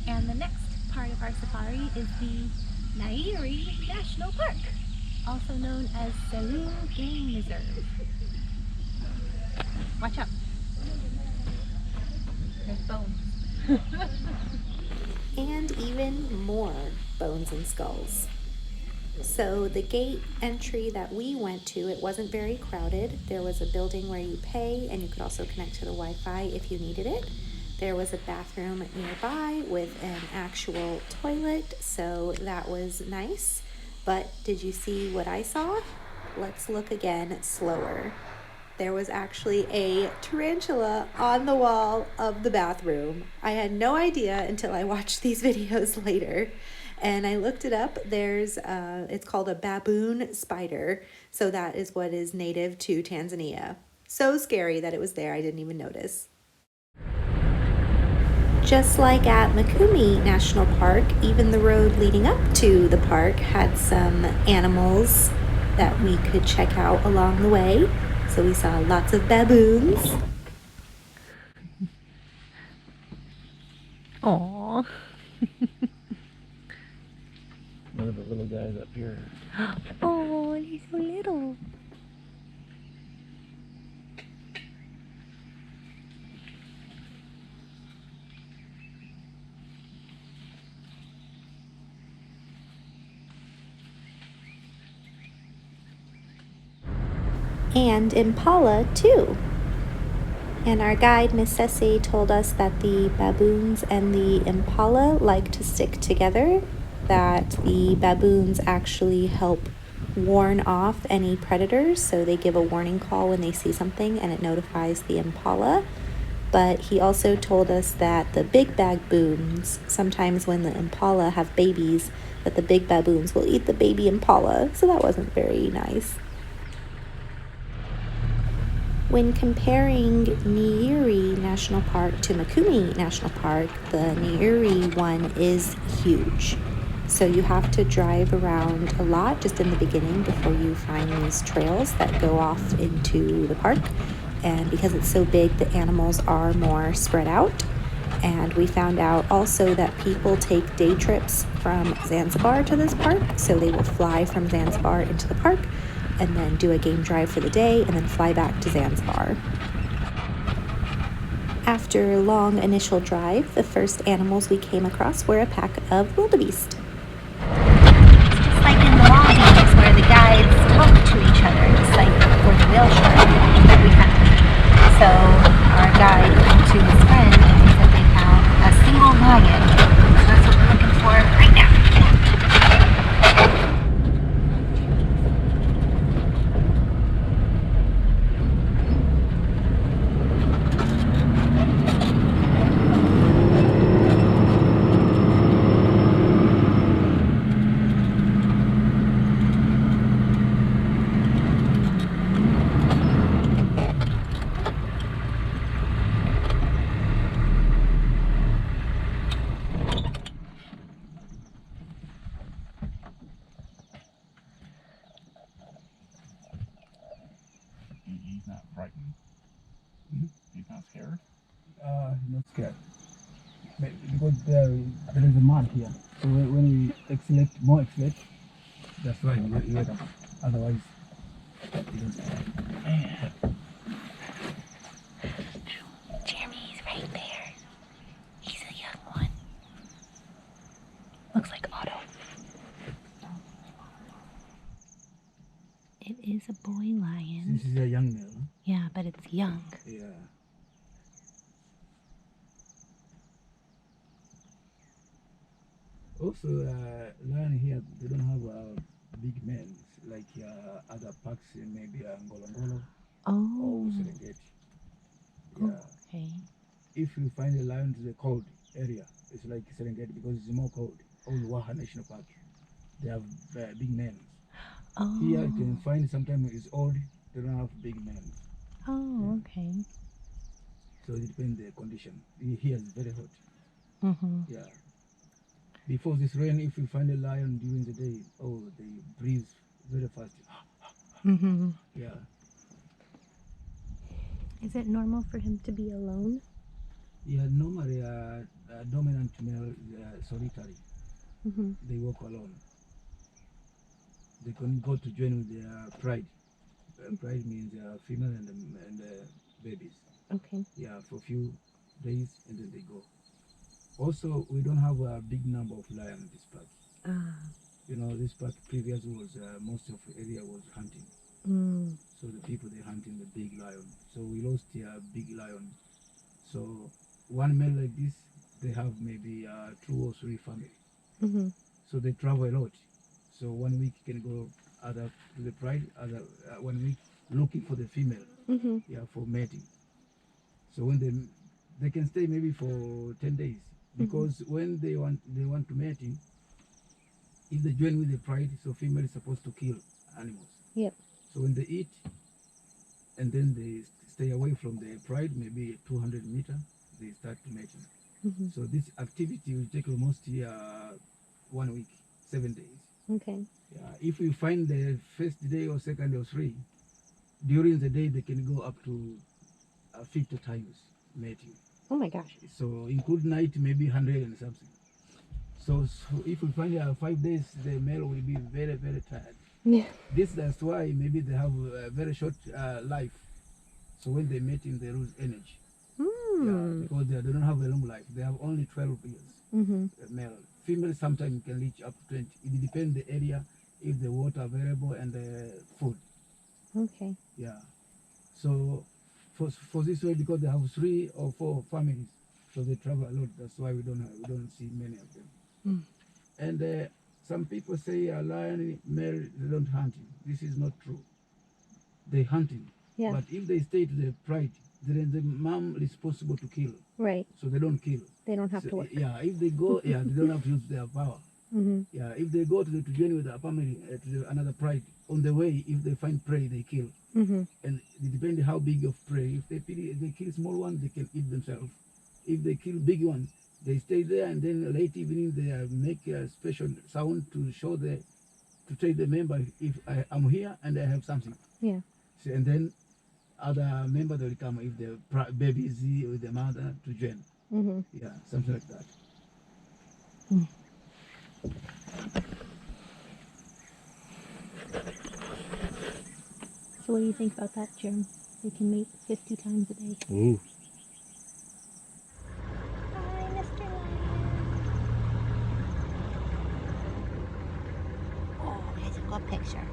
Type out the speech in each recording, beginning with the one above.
And the next part of our safari is the Nyerere National Park, also known as Selous Game Reserve. Watch out. There's bones. And even more bones and skulls. So the gate entry that we went to, it wasn't very crowded. There was a building where you pay and you could also connect to the Wi-Fi if you needed it. There was a bathroom nearby with an actual toilet, so that was nice. But did you see what I saw? Let's look again slower. There was actually a tarantula on the wall of the bathroom. I had no idea until I watched these videos later. And I looked it up. It's called a baboon spider. So that is what is native to Tanzania. So scary that it was there. I didn't even notice. Just like at Mikumi National Park, even the road leading up to the park had some animals that we could check out along the way. So we saw lots of baboons. Aww. One of the little guys up here. Oh, he's so little. And impala too. And our guide, Miss Ceci, told us that the baboons and the impala like to stick together, that the baboons actually help warn off any predators, so they give a warning call when they see something and it notifies the impala. But he also told us that the big baboons, sometimes when the impala have babies, that the big baboons will eat the baby impala, so that wasn't very nice. When comparing Nyerere National Park to Mikumi National Park, the Nyerere one is huge. So you have to drive around a lot just in the beginning before you find these trails that go off into the park. And because it's so big, the animals are more spread out. And we found out also that people take day trips from Zanzibar to this park. So they will fly from Zanzibar into the park and then do a game drive for the day and then fly back to Zanzibar. After a long initial drive, the first animals we came across were a pack of wildebeest. Just like in the Maldives where the guides talk to each other, just like for the whale shark that we found. So our guide went to his friend and he said they found a single lion. So that's what we're looking for right now. He's not frightened. He's not scared. Not scared. Because there is a mud here. So when we accelerate, more accelerate, that's why you wake up. Otherwise, you don't. Jeremy's right there. He's a young one. Looks like Otto. It is a boy lion. This is a young male. Yeah, but it's young. Yeah. Also, lion here, they don't have big males like other parks, maybe Ngolongolo or Serengeti. Yeah. Okay. If you find a lion in the cold area, it's like Serengeti because it's more cold. Or Waha National Park, they have big males. Oh. Here you can find sometimes it's old, they don't have big males. Oh, okay. So it depends the condition. Here is very hot. Mm-hmm. Yeah. Before this rain, if you find a lion during the day, oh, they breathe very fast. Mm-hmm. Yeah. Is it normal for him to be alone? Yeah, normally dominant male solitary. Mm-hmm. They walk alone. They can go to join with their pride. Pride means female and babies. Okay. Yeah, for a few days and then they go. Also, we don't have a big number of lions in this park. Ah. You know, this park previous was most of the area was hunting. Mm. So the people they hunting the big lion. So we lost a big lion. So one male like this, they have maybe 2 or 3 families. Mm-hmm. So they travel a lot. So 1 week can go other to the pride, other 1 week looking for the female, Mm-hmm. yeah, for mating. So when they can stay maybe for 10 days because when they want to mating, if they join with the pride, so female is supposed to kill animals. Yep. So when they eat, and then they stay away from the pride, maybe 200 meter, they start mating. Mm-hmm. So this activity will take almost 1 week, 7 days. Okay. Yeah, if we find the first day or second or 3, during the day they can go up to 50 times mating. Oh my gosh. So include night, maybe 100 and something. So if we find 5 days, the male will be very, very tired. Yeah. That's why maybe they have a very short life. So when they mating, they lose energy. Yeah, because they don't have a long life. They have only 12 years. Mm-hmm. Male. Female sometimes can reach up to 20. It depends the area, if the water available and the food. Okay. Yeah. So for this way, because they have 3 or 4 families, so they travel a lot. That's why we don't see many of them. Mm. And some people say a lion male they don't hunting. This is not true. They hunting. Yeah. But if they stay to the pride, then the mom responsible to kill. Right. So they don't kill. They don't have So, to work. yeah, if they go, yeah, they don't have to use their power. Mm-hmm. Yeah, if they go to join with a family another pride, on the way, if they find prey, they kill. Mm-hmm. And it depends how big of prey. If they kill small one, they can eat themselves. If they kill big one, they stay there, and then late evening they make a special sound to show to tell the member if I'm here and I have something. Yeah. So, and then other member will come if the baby is here with the mother to join. Mm-hmm. Yeah, something like that. Mm. So what do you think about that, Jim? They can mate 50 times a day. Ooh. Hi, Mr. Lion. Oh, I took a picture.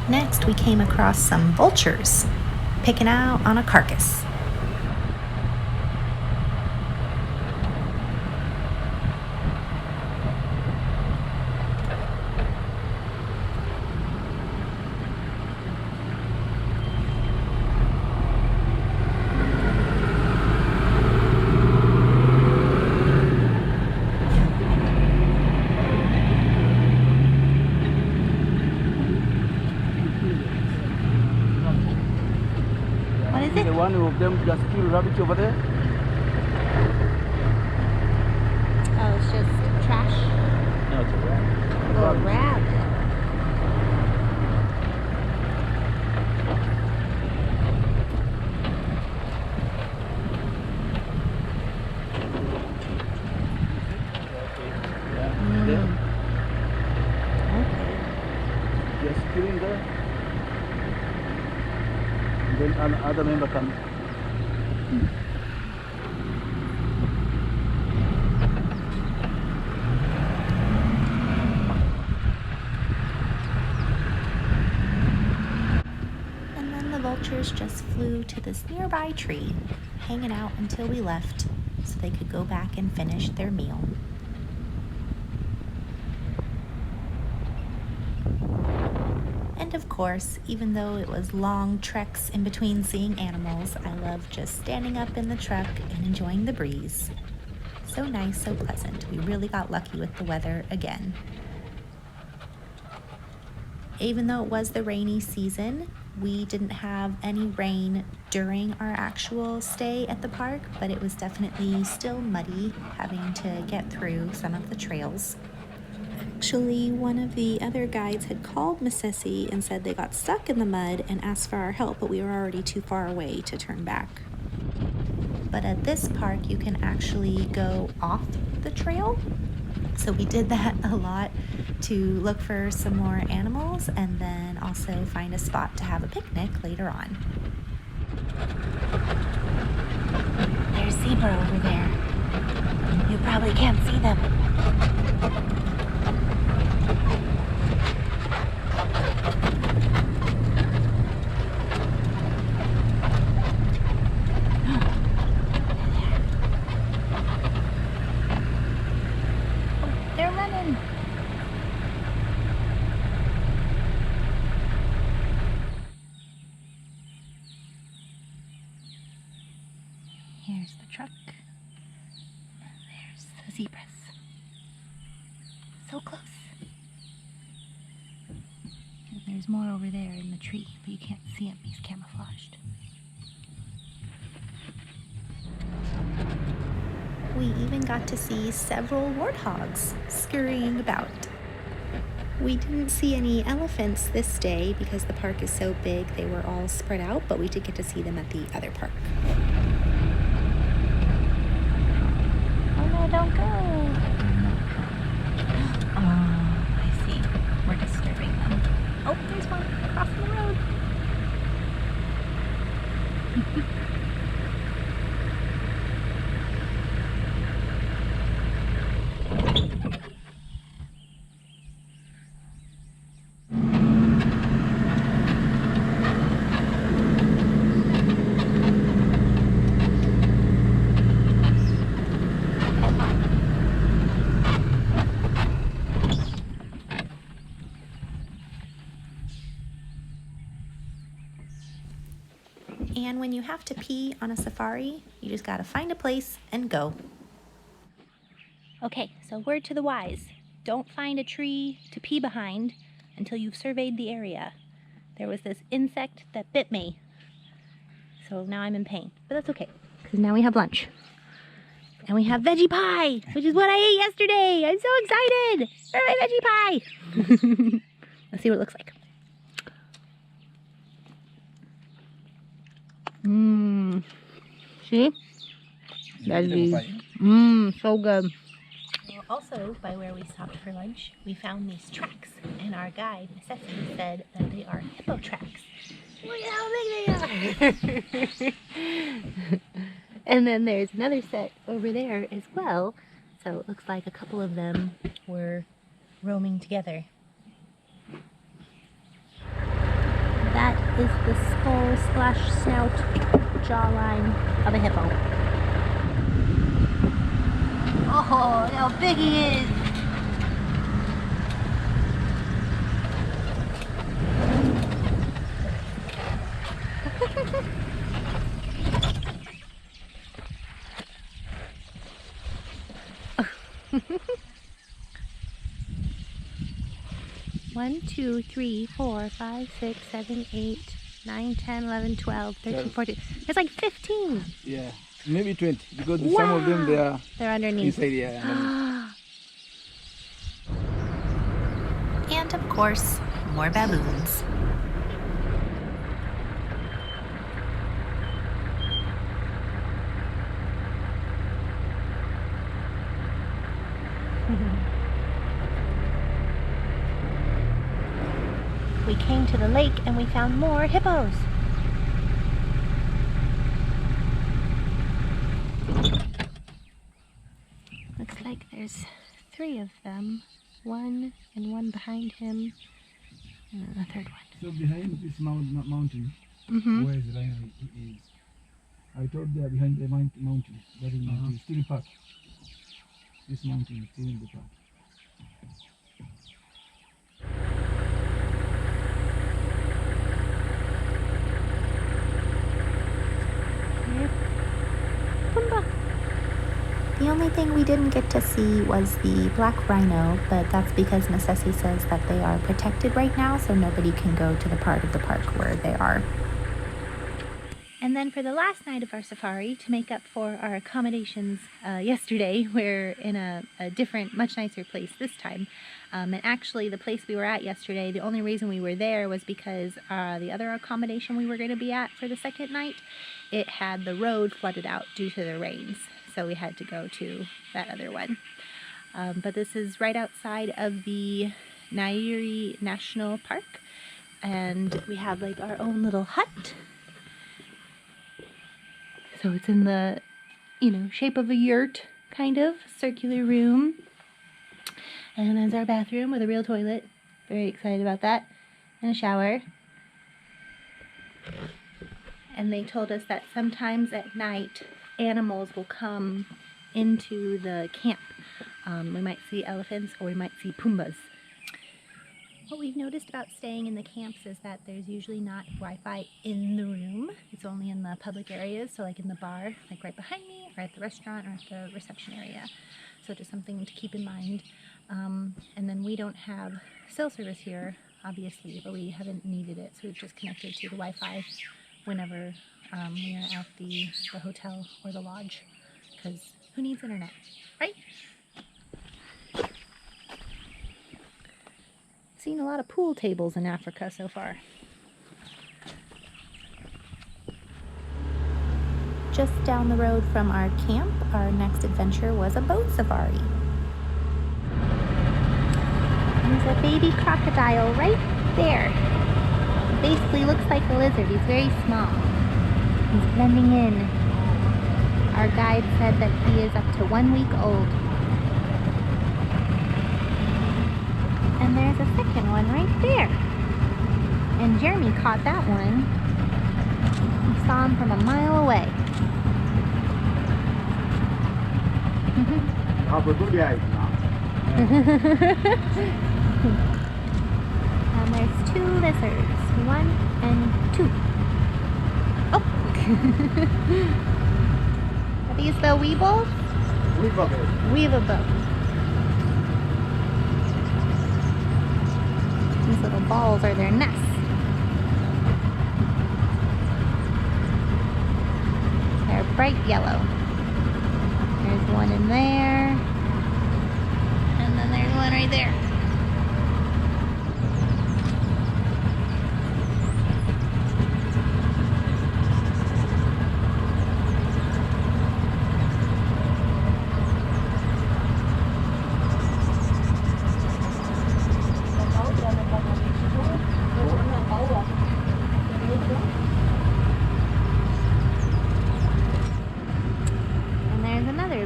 Next, we came across some vultures picking out on a carcass. What is it? The one of them just kill rabbit over there. Oh, it's just trash. No, it's a rat. Little rabbit. Yeah. There. Okay. Just killing there. And then another member comes. And then the vultures just flew to this nearby tree, hanging out until we left so they could go back and finish their meal. And of course, even though it was long treks in between seeing animals, I love just standing up in the truck and enjoying the breeze. So nice, so pleasant. We really got lucky with the weather again. Even though it was the rainy season, we didn't have any rain during our actual stay at the park, but it was definitely still muddy having to get through some of the trails. Actually, one of the other guides had called Masesi and said they got stuck in the mud and asked for our help, but we were already too far away to turn back. But at this park, you can actually go off the trail. So we did that a lot to look for some more animals and then also find a spot to have a picnic later on. There's zebra over there. You probably can't see them. They're running. Here's the truck. And there's the zebras. So close. And there's more over there in the tree, but you can't see him. He's camouflaged. We even got to see several warthogs scurrying about. We didn't see any elephants this day because the park is so big, they were all spread out, but we did get to see them at the other park. Oh no, don't go. Oh, I see. We're disturbing them. Oh, there's one crossing the road. And when you have to pee on a safari, you just gotta find a place and go. Okay, so word to the wise. Don't find a tree to pee behind until you've surveyed the area. There was this insect that bit me. So now I'm in pain. But that's okay, because now we have lunch. And we have veggie pie, which is what I ate yesterday. I'm so excited for my veggie pie. Let's see what it looks like. See? Veggies. So good. Also, by where we stopped for lunch, we found these tracks, and our guide, Masesi, said that they are hippo tracks. Look at how big they are! And then there's another set over there as well, so it looks like a couple of them were roaming together. That is the skull/snout jawline of a hippo. Oh, look how big he is! One, 2, 3, 4, 5, 6, 7, 8, 9, 10, 11, 12, 13, 14. There's like 15. Yeah, maybe 20 because some of them They're underneath. inside. Yeah. And of course, more baboons. We came to the lake and we found more hippos. Looks like there's 3 of them. One and one behind him. And then the third one. So behind this mountain, Mm-hmm. where the lion is, I told they are behind the mountain. That is still park. This mountain is still in the park. The only thing we didn't get to see was the black rhino, but that's because Masesi says that they are protected right now, so nobody can go to the part of the park where they are. And then for the last night of our safari, to make up for our accommodations yesterday, we're in a different, much nicer place this time. And actually, the place we were at yesterday, the only reason we were there was because the other accommodation we were going to be at for the second night, it had the road flooded out due to the rains. So we had to go to that other one. But this is right outside of the Nyerere National Park. And we have like our own little hut. So it's in the, shape of a yurt, kind of, circular room. And there's our bathroom with a real toilet. Very excited about that. And a shower. And they told us that sometimes at night, animals will come into the camp. We might see elephants or we might see pumbas. What we've noticed about staying in the camps is that there's usually not Wi-Fi in the room. It's only in the public areas, so like in the bar, like right behind me, or at the restaurant, or at the reception area. So just something to keep in mind. And then we don't have cell service here, obviously, but we haven't needed it, so we've just connected to the Wi-Fi whenever we are at the hotel or the lodge, because who needs internet, right? Seen a lot of pool tables in Africa so far. Just down the road from our camp, our next adventure was a boat safari. There's a baby crocodile right there. Basically looks like a lizard. He's very small. He's blending in. Our guide said that he is up to 1 week old. And there's a second one right there. And Jeremy caught that one. He saw him from a mile away. And there's 2 lizards. 1 and 2. Oh! Are these the weebles? Weevil. These little balls are their nests. They're bright yellow. There's one in there. And then there's one right there.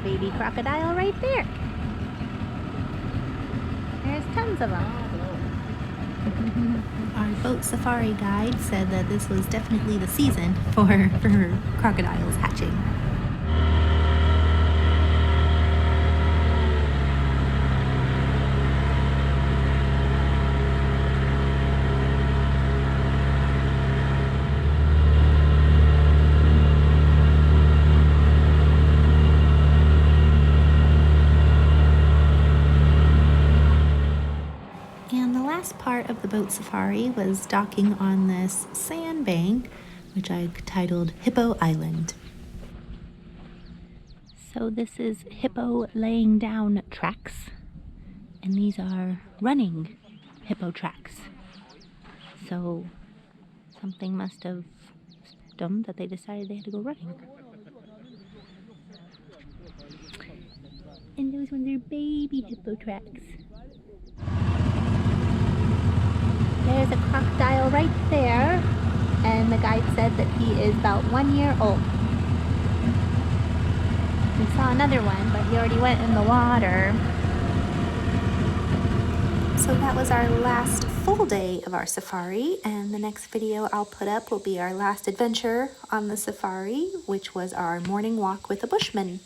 Baby crocodile right there. There's tons of them. Our boat safari guide said that this was definitely the season for crocodiles hatching. Part of the boat safari was docking on this sandbank, which I titled Hippo Island. So this is hippo laying down tracks, and these are running hippo tracks. So something must have stopped them that they decided they had to go running. And those ones are baby hippo tracks. There's a crocodile right there, and the guide said that he is about 1 year old. We saw another one, but he already went in the water. So that was our last full day of our safari, and the next video I'll put up will be our last adventure on the safari, which was our morning walk with a bushman.